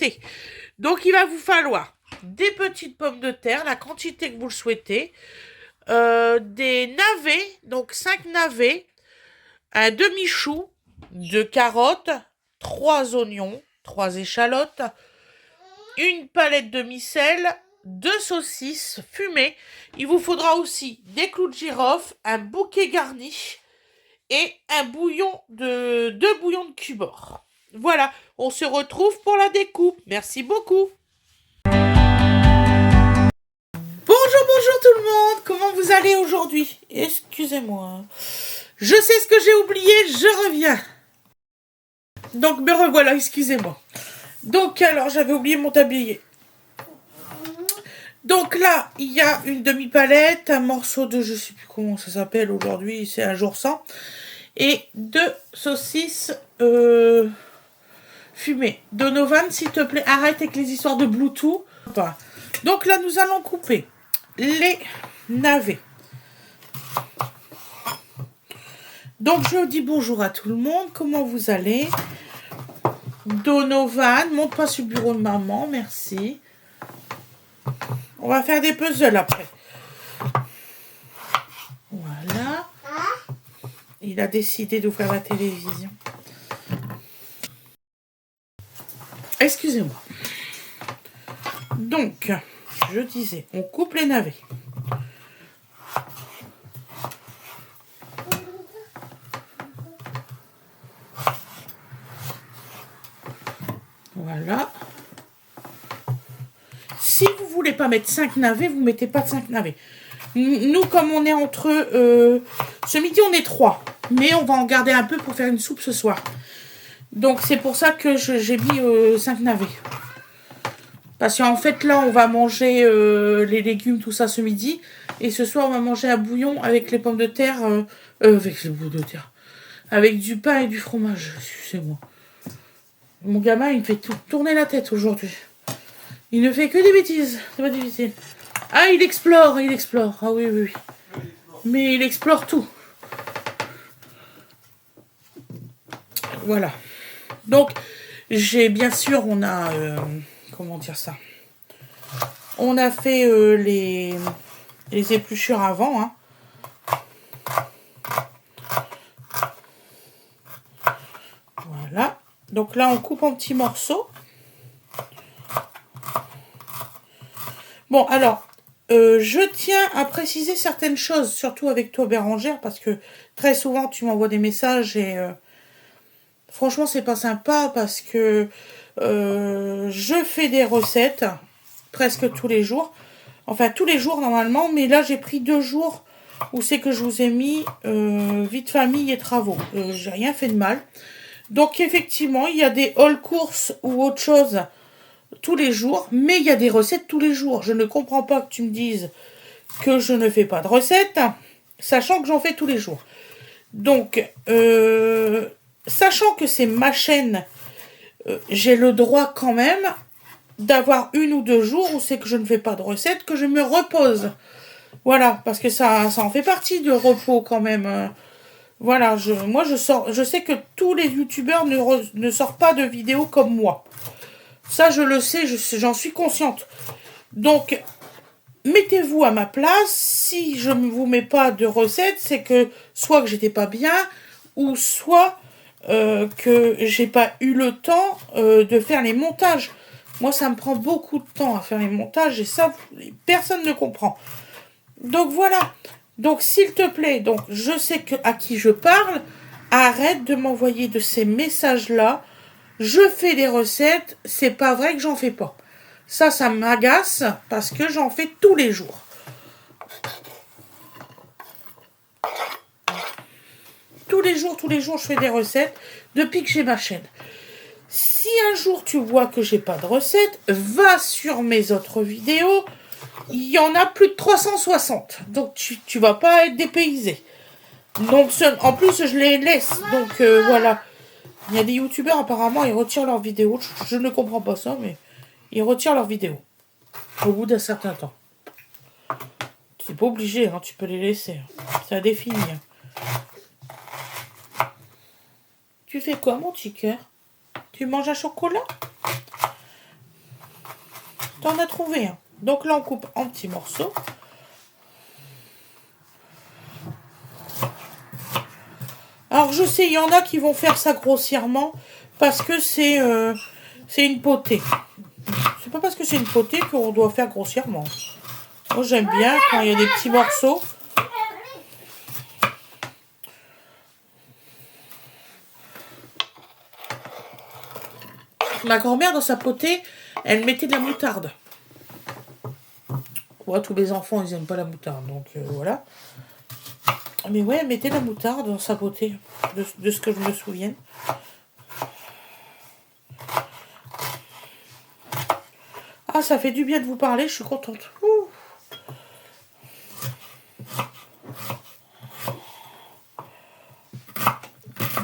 sauté. Donc il va vous falloir des petites pommes de terre, la quantité que vous le souhaitez, des navets, donc 5 navets, un demi-chou, 2 carottes, 3 oignons, 3 échalotes, une palette de micelle, 2 saucisses fumées. Il vous faudra aussi des clous de girofle, un bouquet garni et un bouillon de 2 bouillons de cubord. Voilà, on se retrouve pour la découpe. Merci beaucoup. Bonjour tout le monde, comment vous allez aujourd'hui? Excusez-moi, je sais ce que j'ai oublié, je reviens. Donc me revoilà, excusez-moi. Donc alors, j'avais oublié mon tablier. Donc là, il y a une demi-palette, un morceau de, je sais plus comment ça s'appelle aujourd'hui, c'est un jour sans, et 2 saucisses fumées. Donovan, s'il te plaît, arrête avec les histoires de Bluetooth. Donc là, nous allons couper les navets. Donc je dis bonjour à tout le monde, comment vous allez? Donovan, monte pas sur le bureau de maman, merci. On va faire des puzzles après. Voilà. Il a décidé d'ouvrir la télévision. Excusez-moi. Donc, je disais, on coupe les navets. Voilà. Si vous voulez pas mettre 5 navets, vous mettez pas de 5 navets. Nous, comme on est entre... ce midi, on est 3. Mais on va en garder un peu pour faire une soupe ce soir. Donc, c'est pour ça que j'ai mis 5 navets. Parce qu'en fait, là, on va manger les légumes, tout ça, ce midi. Et ce soir, on va manger un bouillon avec les pommes de terre. Avec les pommes de terre. Avec du pain et du fromage. Excusez-moi. Mon gamin, il me fait tourner la tête aujourd'hui. Il ne fait que des bêtises. C'est pas difficile. Ah, il explore, il explore. Ah oui, oui, oui. Mais il explore tout. Voilà. Donc, j'ai bien sûr, on a... comment dire ça? On a fait les épluchures avant. Hein. Voilà. Donc là, on coupe en petits morceaux. Bon, alors, je tiens à préciser certaines choses, surtout avec toi, Bérangère, parce que très souvent, tu m'envoies des messages et franchement, c'est pas sympa parce que je fais des recettes presque tous les jours. Enfin, tous les jours, normalement, mais là, j'ai pris 2 jours où c'est que je vous ai mis vie de famille et travaux. J'ai rien fait de mal. Donc, effectivement, il y a des haul courses ou autre chose tous les jours, mais il y a des recettes tous les jours. Je ne comprends pas que tu me dises que je ne fais pas de recettes, sachant que j'en fais tous les jours. Donc, sachant que c'est ma chaîne, j'ai le droit quand même d'avoir 1 ou 2 jours où c'est que je ne fais pas de recettes, que je me repose. Voilà, parce que ça en fait partie du repos quand même. Voilà, moi je sais que tous les youtubeurs ne sortent pas de vidéos comme moi. Ça, je le sais, j'en suis consciente. Donc, mettez-vous à ma place. Si je ne vous mets pas de recettes, c'est que soit que j'étais pas bien, ou soit que j'ai pas eu le temps de faire les montages. Moi, ça me prend beaucoup de temps à faire les montages, et ça, personne ne comprend. Donc, voilà. Donc, s'il te plaît, donc je sais à qui je parle. Arrête de m'envoyer de ces messages-là. Je fais des recettes, c'est pas vrai que j'en fais pas. Ça m'agace parce que j'en fais tous les jours. Tous les jours, je fais des recettes depuis que j'ai ma chaîne. Si un jour tu vois que j'ai pas de recettes, va sur mes autres vidéos. Il y en a plus de 360. Donc tu vas pas être dépaysé. Donc en plus je les laisse. Donc voilà. Il y a des youtubeurs apparemment, ils retirent leurs vidéos. Je ne comprends pas ça, mais ils retirent leurs vidéos. Au bout d'un certain temps. C'est pas obligé, hein, tu peux les laisser. Ça définit. Tu fais quoi, mon petit cœur? Tu manges un chocolat? T'en as trouvé un. Donc là, on coupe en petits morceaux. Alors, je sais, il y en a qui vont faire ça grossièrement parce que c'est une potée. C'est pas parce que c'est une potée qu'on doit faire grossièrement. Moi, j'aime bien quand il y a des petits morceaux. Ma grand-mère, dans sa potée, elle mettait de la moutarde. Ouais, tous les enfants, ils n'aiment pas la moutarde, donc voilà. Mais ouais, elle mettait de la moutarde dans sa potée, de ce que je me souviens. Ah, ça fait du bien de vous parler, je suis contente. Ouh.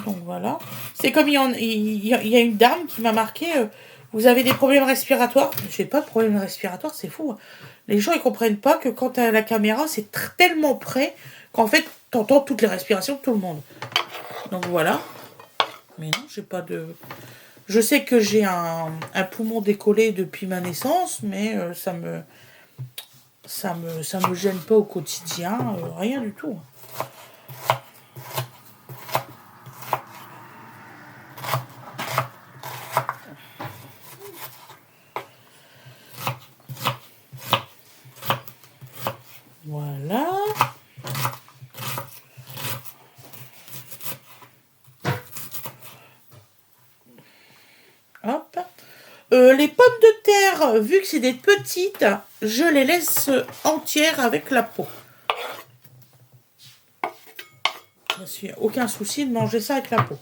Donc voilà. C'est comme il y a une dame qui m'a marqué, vous avez des problèmes respiratoires? J'ai pas de problème respiratoire, c'est fou. Hein. Les gens, ils comprennent pas que quand t'as la caméra, c'est tellement près qu'en fait, t'entends toutes les respirations de tout le monde. Donc voilà. Mais non, j'ai pas de... Je sais que j'ai un poumon décollé depuis ma naissance, mais ça me gêne pas au quotidien, rien du tout. Voilà. Hop. Les pommes de terre, vu que c'est des petites, je les laisse entières avec la peau. Il n'y a aucun souci de manger ça avec la peau.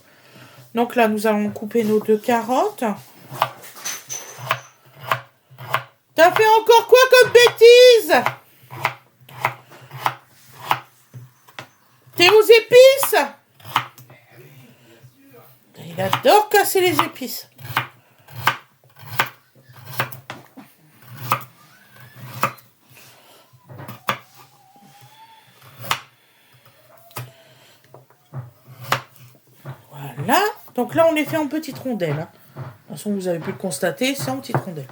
Donc là, nous allons couper nos 2 carottes. T'as fait encore quoi comme bêtise? T'es aux épices? Il adore casser les épices. Voilà. Donc là, on les fait en petites rondelles. Hein. De toute façon, vous avez pu le constater, c'est en petites rondelles.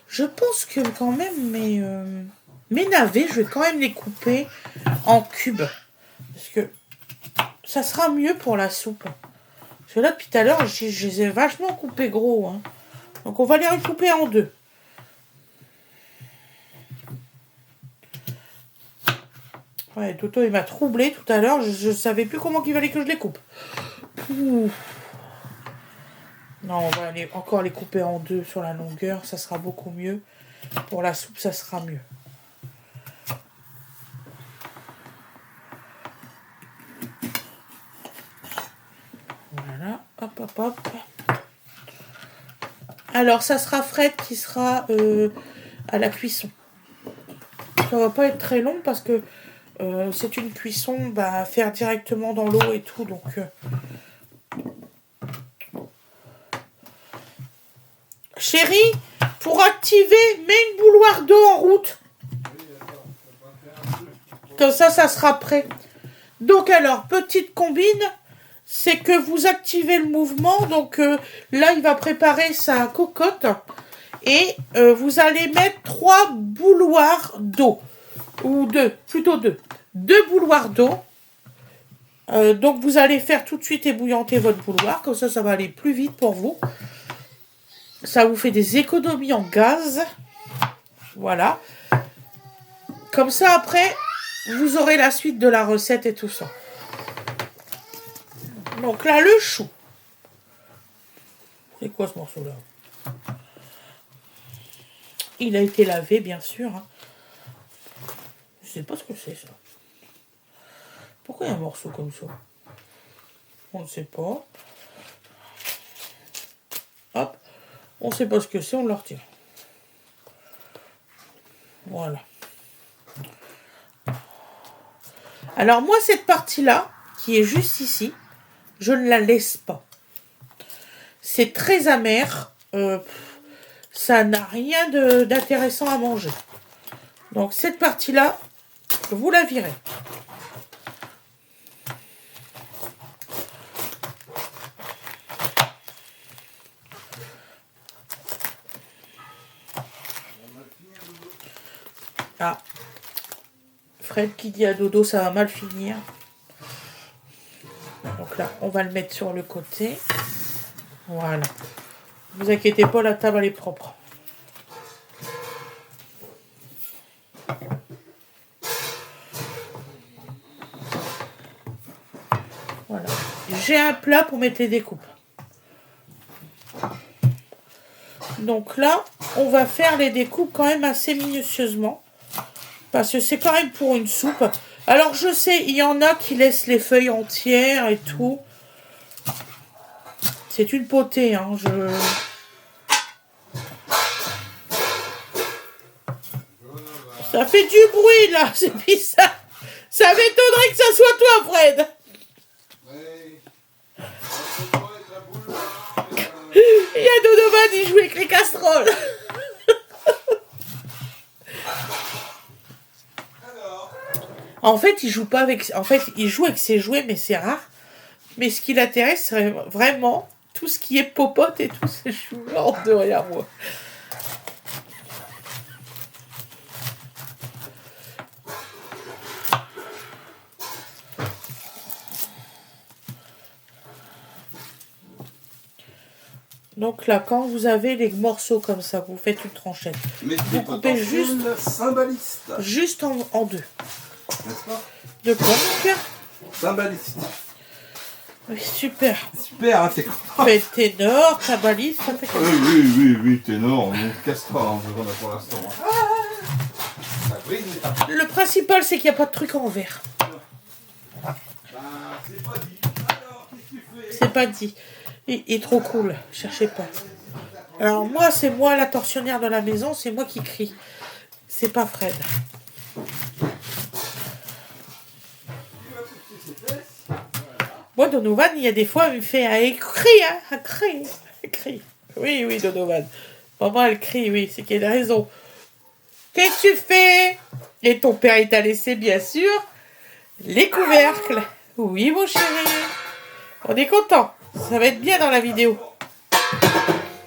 Je pense que quand même, mes navets, je vais quand même les couper en cubes. Parce que ça sera mieux pour la soupe. Parce que là, depuis tout à l'heure, je les ai vachement coupés gros. Hein. Donc, on va les recouper en 2. Ouais, Toto, il m'a troublé tout à l'heure. Je ne savais plus comment il fallait que je les coupe. Ouh. Non, on va encore les couper en 2 sur la longueur. Ça sera beaucoup mieux. Pour la soupe, ça sera mieux. Voilà. Hop, hop, hop. Alors, ça sera Fred qui sera à la cuisson. Ça va pas être très long parce que c'est une cuisson à faire directement dans l'eau et tout. Donc, chérie, pour activer, mets une bouilloire d'eau en route. Comme ça sera prêt. Donc alors, petite combine, c'est que vous activez le mouvement. Donc là, il va préparer sa cocotte. Et vous allez mettre 3 bouilloires d'eau. Ou 2, plutôt 2. 2 bouilloires d'eau. Donc vous allez faire tout de suite ébouillanter votre bouilloire. Comme ça va aller plus vite pour vous. Ça vous fait des économies en gaz. Voilà. Comme ça, après, vous aurez la suite de la recette et tout ça. Donc là, le chou. C'est quoi ce morceau-là? Il a été lavé, bien sûr. Hein. Je sais pas ce que c'est, ça. Pourquoi il y a un morceau comme ça? On ne sait pas. Hop. On ne sait pas ce que c'est, on le retire. Voilà. Alors moi, cette partie-là, qui est juste ici, je ne la laisse pas. C'est très amer. Ça n'a rien d'intéressant à manger. Donc cette partie-là, vous la virez. Fred qui dit à Dodo, ça va mal finir. Donc là, on va le mettre sur le côté. Voilà. Ne vous inquiétez pas, la table, elle est propre. Voilà. J'ai un plat pour mettre les découpes. Donc là, on va faire les découpes quand même assez minutieusement. Parce que c'est quand même pour une soupe. Alors je sais, il y en a qui laissent les feuilles entières et tout. C'est une potée, hein. Ça fait du bruit là, c'est bizarre. Ça m'étonnerait que ça soit toi, Fred. Il y a Donovan, il joue avec les casseroles. En fait, il joue pas avec. En fait, il joue avec ses jouets, mais c'est rare. Mais ce qui l'intéresse, c'est vraiment tout ce qui est popote et tout. Je suis mort de rire, moi. Donc là, quand vous avez les morceaux comme ça, vous faites une tranchette. Vous coupez juste en deux. N'est-ce pas? De quoi, mon cœur? Cymbaliste. Oui, super. Super, hein, c'est quoi? Mais ténor, cymbaliste, ça fait comme ça. Oui, ténor, on ne casse pas, hein, pour l'instant. Ça brille, mais ça... Le principal, c'est qu'il n'y a pas de truc en verre. c'est pas dit. Alors, qu'est-ce que tu fais? C'est pas dit. Il est trop cool, cherchez pas. Alors moi, c'est moi la tortionnaire de la maison, c'est moi qui crie. C'est pas Fred. Moi, Donovan, il y a des fois, il me fait un cri, hein, un cri. Oui, Donovan. Maman, elle crie, oui, c'est qu'elle a raison. Qu'est-ce que tu fais? Et ton père, il t'a laissé, bien sûr, les couvercles. Oui, mon chéri. On est content. Ça va être bien dans la vidéo.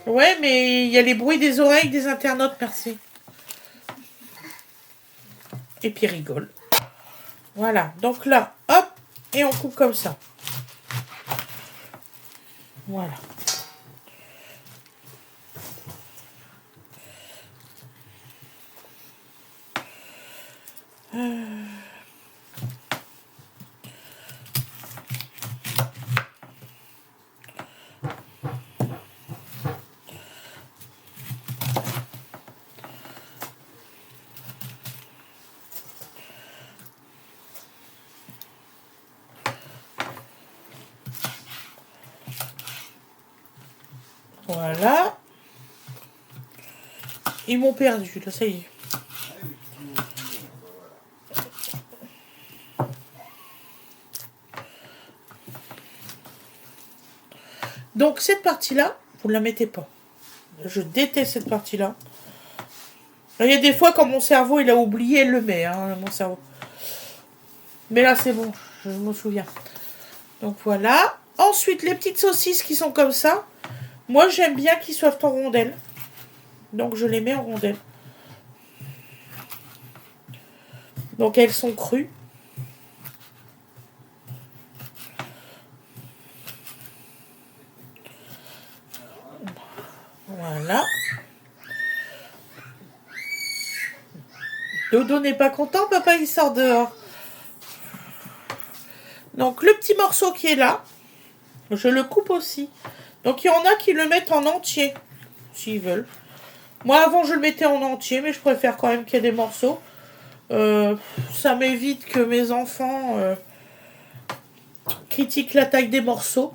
Ouais, mais il y a les bruits des oreilles des internautes, merci. Et puis rigole. Voilà, donc là, hop, et on coupe comme ça. Voilà. Voilà. Ils m'ont perdu, là, ça y est. Donc, cette partie-là, vous ne la mettez pas. Je déteste cette partie-là. Il y a des fois, quand mon cerveau, il a oublié, elle le met, hein, mon cerveau. Mais là, c'est bon, je me souviens. Donc, voilà. Ensuite, les petites saucisses qui sont comme ça. Moi, j'aime bien qu'ils soient en rondelles. Donc, je les mets en rondelles. Donc, elles sont crues. Voilà. Dodo n'est pas content, papa, il sort dehors. Donc, le petit morceau qui est là, je le coupe aussi. Donc, il y en a qui le mettent en entier, s'ils veulent. Moi, avant, je le mettais en entier, mais je préfère quand même qu'il y ait des morceaux. Ça m'évite que mes enfants critiquent la taille des morceaux.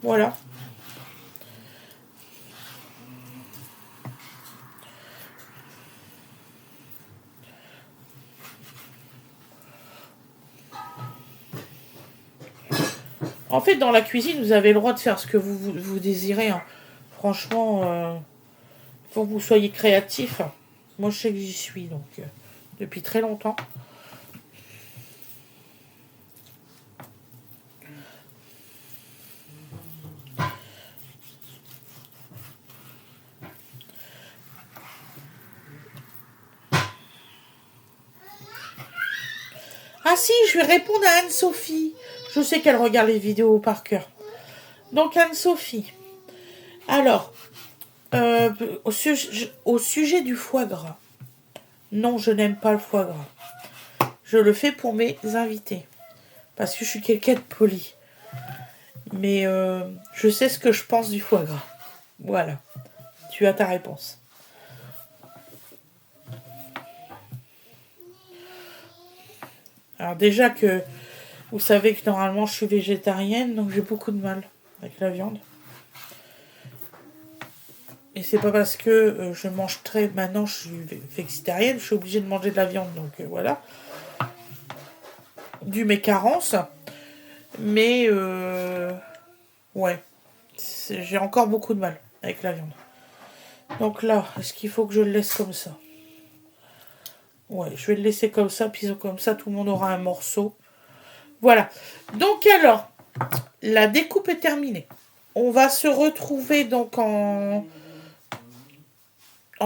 Voilà. En fait, dans la cuisine, vous avez le droit de faire ce que vous désirez. Hein. Franchement, il faut que vous soyez créatif. Moi, je sais que j'y suis, donc, depuis très longtemps. Ah si, je vais répondre à Anne-Sophie. Je sais qu'elle regarde les vidéos par cœur. Donc Anne-Sophie. Alors, au sujet du foie gras. Non, je n'aime pas le foie gras. Je le fais pour mes invités. Parce que je suis quelqu'un de poli. Mais je sais ce que je pense du foie gras. Voilà. Tu as ta réponse. Alors déjà que vous savez que normalement je suis végétarienne, donc j'ai beaucoup de mal avec la viande. Et c'est pas parce que je mange très... Maintenant je suis végétarienne, je suis obligée de manger de la viande, donc voilà. Dû mes carences. Mais ouais, j'ai encore beaucoup de mal avec la viande. Donc là, est-ce qu'il faut que je le laisse comme ça? Ouais, je vais le laisser comme ça, puis comme ça, tout le monde aura un morceau. Voilà. Donc alors, la découpe est terminée. On va se retrouver donc en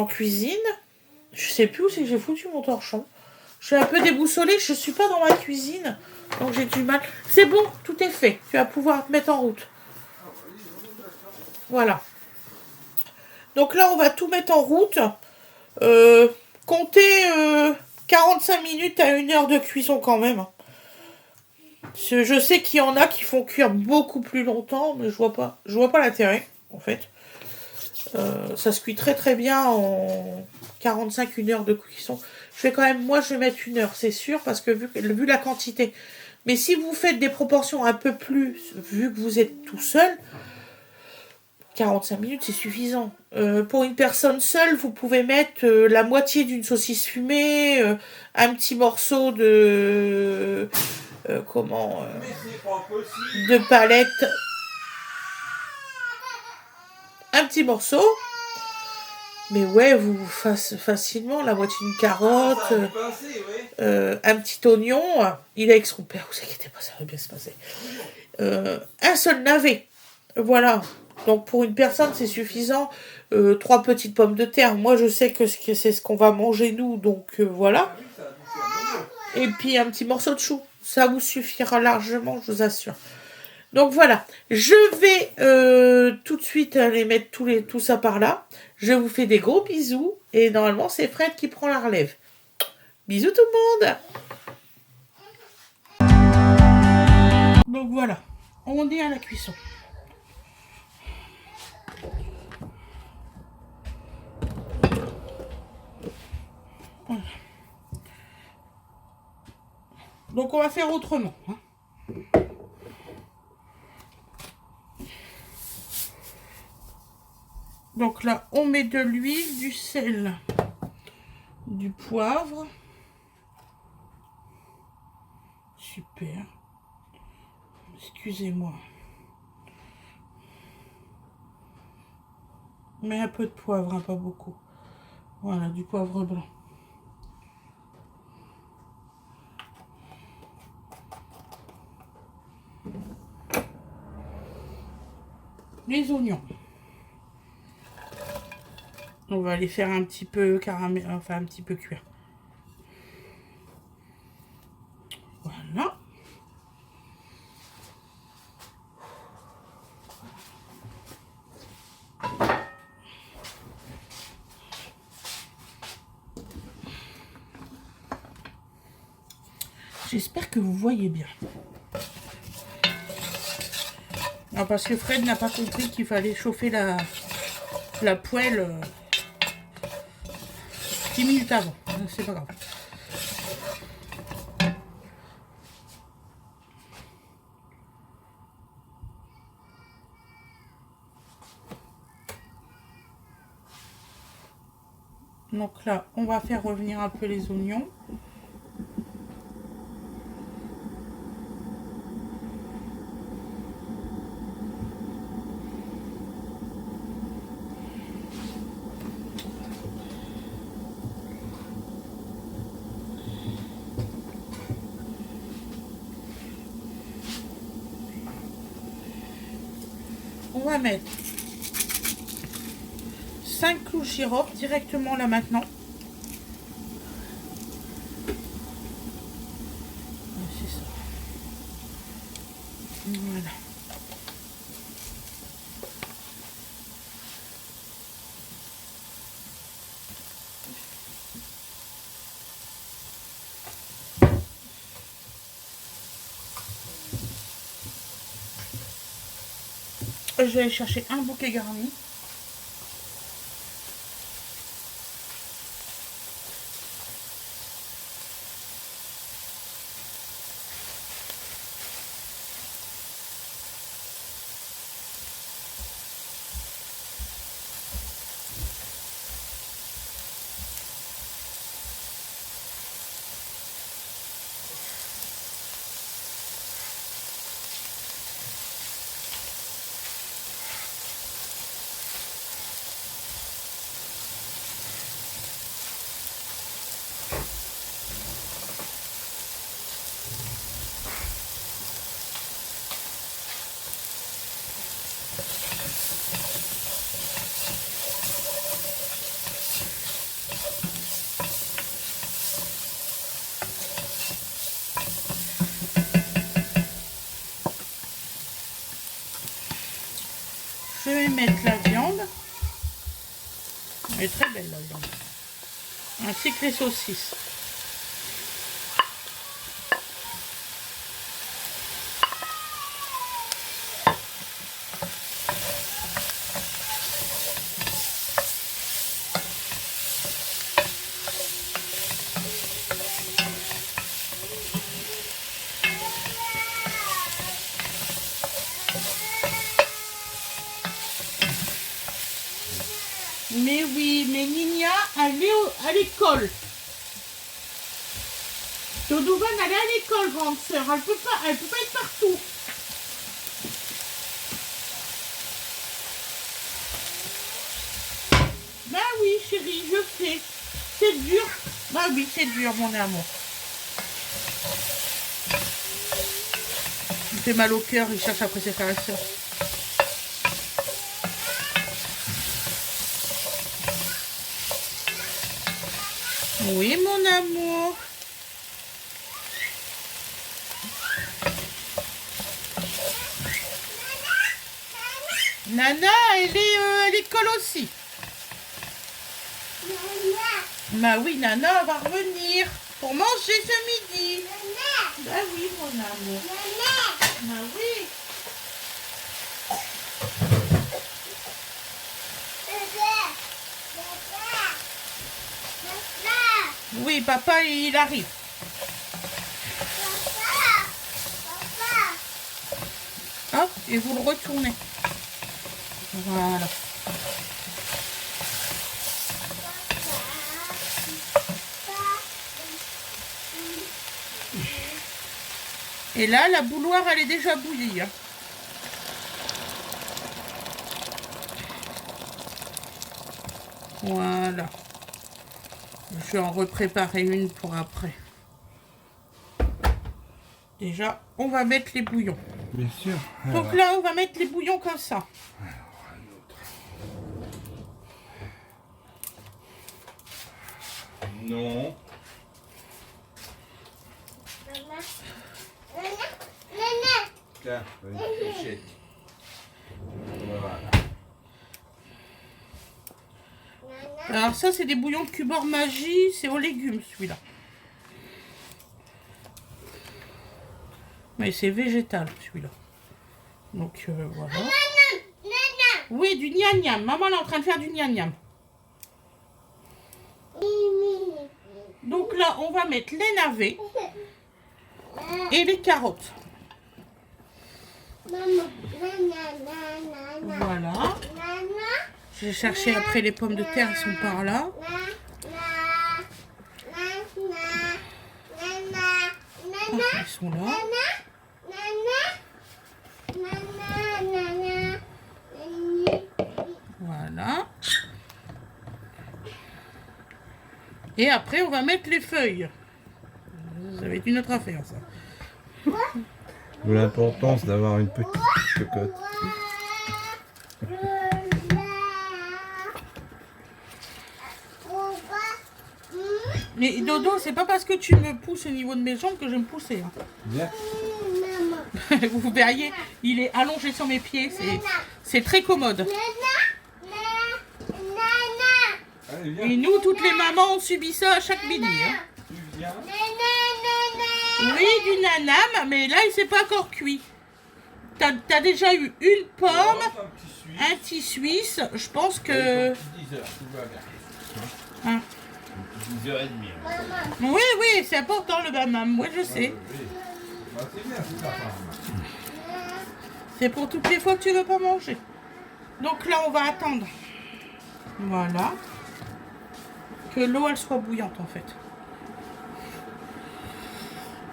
cuisine. Je sais plus où c'est que j'ai foutu mon torchon. Je suis un peu déboussolée, je suis pas dans ma cuisine, donc j'ai du mal. C'est bon, tout est fait. Tu vas pouvoir te mettre en route. Voilà. Donc là, on va tout mettre en route. Comptez 45 minutes à 1 heure de cuisson quand même. Je sais qu'il y en a qui font cuire beaucoup plus longtemps, mais je vois pas l'intérêt, en fait. Ça se cuit très très bien en 45, 1 heure de cuisson. Je vais mettre 1 heure, c'est sûr, parce que vu la quantité. Mais si vous faites des proportions un peu plus, vu que vous êtes tout seul, 45 minutes, c'est suffisant. Pour une personne seule, vous pouvez mettre la moitié d'une saucisse fumée, un petit morceau de... de palette. Un petit morceau. Mais ouais, vous facilement la moitié d'une carotte, un petit oignon. Il est avec son père, vous inquiétez pas, ça va bien se passer. Un seul navet. Voilà. Donc pour une personne, c'est suffisant. 3 petites pommes de terre. Moi, je sais que c'est ce qu'on va manger nous, donc voilà. Et puis un petit morceau de chou. Ça vous suffira largement, je vous assure. Donc voilà. Je vais tout de suite aller mettre tout ça par là. Je vous fais des gros bisous. Et normalement, c'est Fred qui prend la relève. Bisous tout le monde. Donc voilà. On est à la cuisson. Voilà. Donc on va faire autrement. Donc là, on met de l'huile, du sel, du poivre. Super. Excusez-moi. Mais un peu de poivre, hein, pas beaucoup. Voilà, du poivre blanc. Les oignons. On va les faire un petit peu caramel, enfin un petit peu cuire. Voilà. J'espère que vous voyez bien. Non, parce que Fred n'a pas compris qu'il fallait chauffer la poêle 10 minutes avant. C'est pas grave. Donc là, on va faire revenir un peu les oignons. On va mettre 5 clous de girofle directement là maintenant. Voilà. Je vais aller chercher un bouquet garni. Je vais mettre la viande. Elle est très belle la viande. Ainsi que les saucisses. Mais oui, mais Nina, elle est à l'école. Dodovan, elle est à l'école, grande sœur. Elle peut pas être partout. Bah oui, chérie, je sais. C'est dur. Bah oui, c'est dur, mon amour. Il fait mal au cœur, il cherche après ses frères et sœurs. Oui, mon amour. Nana, elle est à l'école aussi. Bah oui, Nana va revenir pour manger ce midi. Bah oui, mon amour. Bah oui. Oui, papa, il arrive. Hop, et vous le retournez. Voilà. Et là, la bouilloire, elle est déjà bouillie. Hein. Voilà. Je vais en repréparer une pour après. Déjà, on va mettre les bouillons. Bien sûr. Donc là, on va mettre les bouillons comme ça. Non. Tiens, une fléchette. Voilà. Alors ça, c'est des bouillons de Cubor Magie. C'est aux légumes, celui-là. Mais c'est végétal, celui-là. Donc, voilà. Oui, du gnam-gnam. Maman, elle est en train de faire du gnam-gnam. Donc là, on va mettre les navets et les carottes. Voilà. J'ai cherché après les pommes de terre, elles sont par là. Ah, elles sont là. Voilà. Et après, on va mettre les feuilles. Ça va être une autre affaire, ça. D'où l'importance d'avoir une petite cocotte. Mais Dodo, c'est pas parce que tu me pousses au niveau de mes jambes que je vais me pousser. Hein. Bien. Vous verriez, il est allongé sur mes pieds. C'est très commode. Allez, viens. Et nous, toutes les mamans, on subit ça à chaque midi. Hein. Tu viens. Oui, du nanam, mais là, il s'est pas encore cuit. T'as déjà eu une pomme, un petit suisse. Je pense que... 10 heures, tout va bien. Hein. 10h30. Oui, oui, c'est important le mamam. Moi, je sais. Bah, c'est bien, c'est sympa. C'est pour toutes les fois que tu veux pas manger. Donc là, on va attendre. Voilà. Que l'eau, elle soit bouillante, en fait.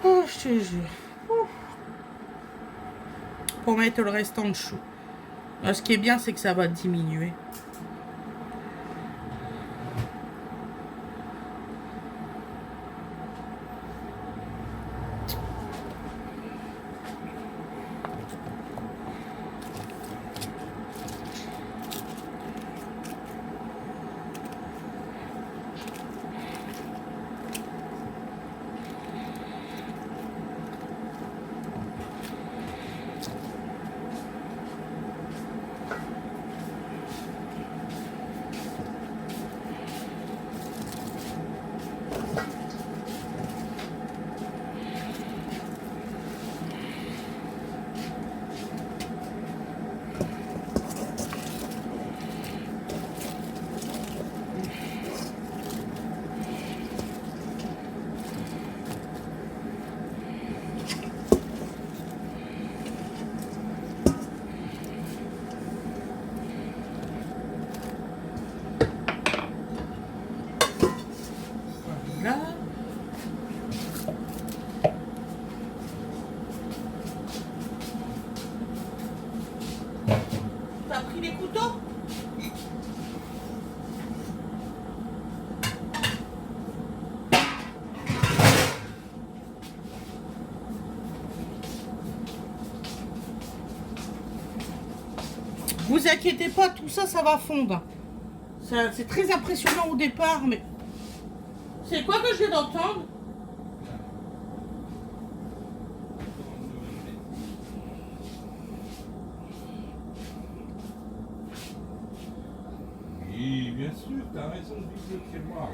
Oh, je te jure. Ouh. Pour mettre le restant de chou. Alors, ce qui est bien, c'est que ça va diminuer. Là. T'as pris les couteaux? Vous inquiétez pas, tout ça, ça va fondre. C'est très impressionnant au départ, mais... C'est quoi que je viens d'entendre? Oui, bien sûr, t'as raison de viser le tiroir.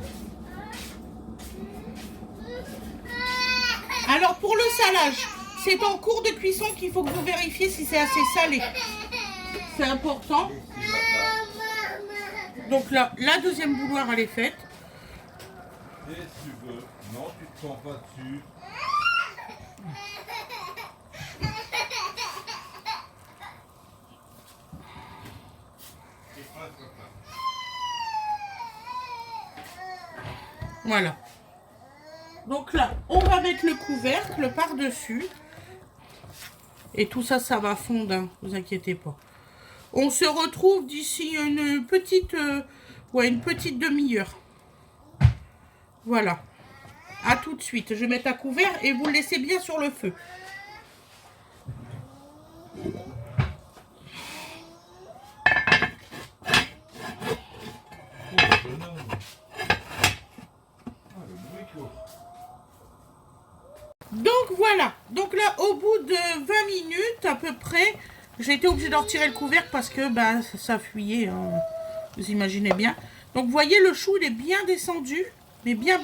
Alors pour le salage, c'est en cours de cuisson qu'il faut que vous vérifiez si c'est assez salé. C'est important. Donc là, la deuxième bouilloire, elle est faite. Et si tu veux. Non, tu te sens pas dessus. Voilà. Donc là, on va mettre le couvercle par-dessus. Et tout ça, ça va fondre, hein, vous inquiétez pas. On se retrouve d'ici une petite demi-heure. Voilà. À tout de suite. Je vais mettre à couvert et vous le laissez bien sur le feu. Donc voilà. Donc là, au bout de 20 minutes à peu près, j'ai été obligée d'en retirer le couvercle parce que bah, ça fuyait. Hein. Vous imaginez bien. Donc vous voyez, le chou, il est bien descendu. Mais bien.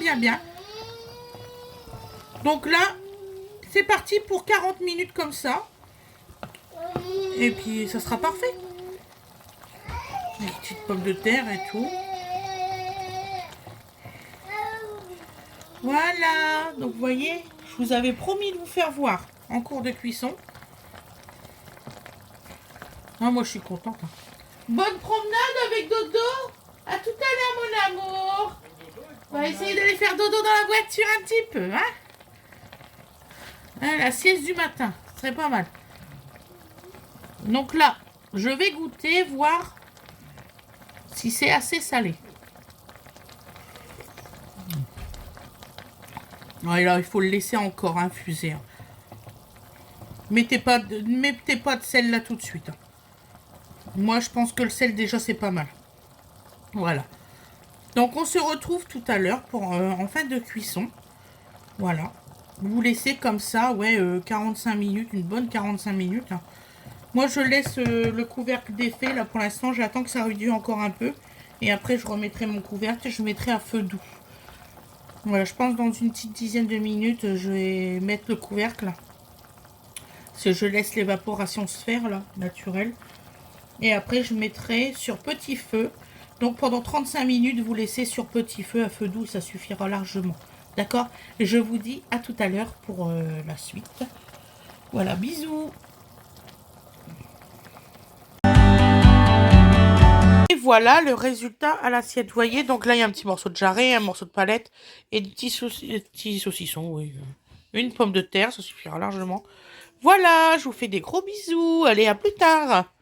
Donc là, c'est parti pour 40 minutes comme ça. Et puis, ça sera parfait. Les petites pommes de terre et tout. Voilà. Donc, vous voyez, je vous avais promis de vous faire voir en cours de cuisson. Ah, moi, je suis contente. Hein. Bonne promenade avec Dodo. À tout à l'heure, mon amour. On va essayer d'aller faire dodo dans la voiture un petit peu, hein. La sieste du matin, ce serait pas mal. Donc là, je vais goûter, voir si c'est assez salé. Ouais, là, il faut le laisser encore infuser. Hein. Mettez pas de sel là tout de suite. Hein. Moi, je pense que le sel, déjà, c'est pas mal. Voilà. Donc, on se retrouve tout à l'heure pour en fin de cuisson. Voilà. Vous laissez comme ça, ouais, 45 minutes, une bonne 45 minutes. Moi, je laisse le couvercle défait. Là, pour l'instant, j'attends que ça réduise encore un peu. Et après, je remettrai mon couvercle et je mettrai à feu doux. Voilà, je pense dans une petite dizaine de minutes, je vais mettre le couvercle. Parce que je laisse l'évaporation se faire, là, naturelle. Et après, je mettrai sur petit feu. Donc, pendant 35 minutes, vous laissez sur petit feu, à feu doux, ça suffira largement. D'accord? Et je vous dis à tout à l'heure pour la suite. Voilà, bisous. Et voilà le résultat à l'assiette. Vous voyez, donc là, il y a un petit morceau de jarret, un morceau de palette et des petits saucissons, oui. Une pomme de terre, ça suffira largement. Voilà, je vous fais des gros bisous. Allez, à plus tard.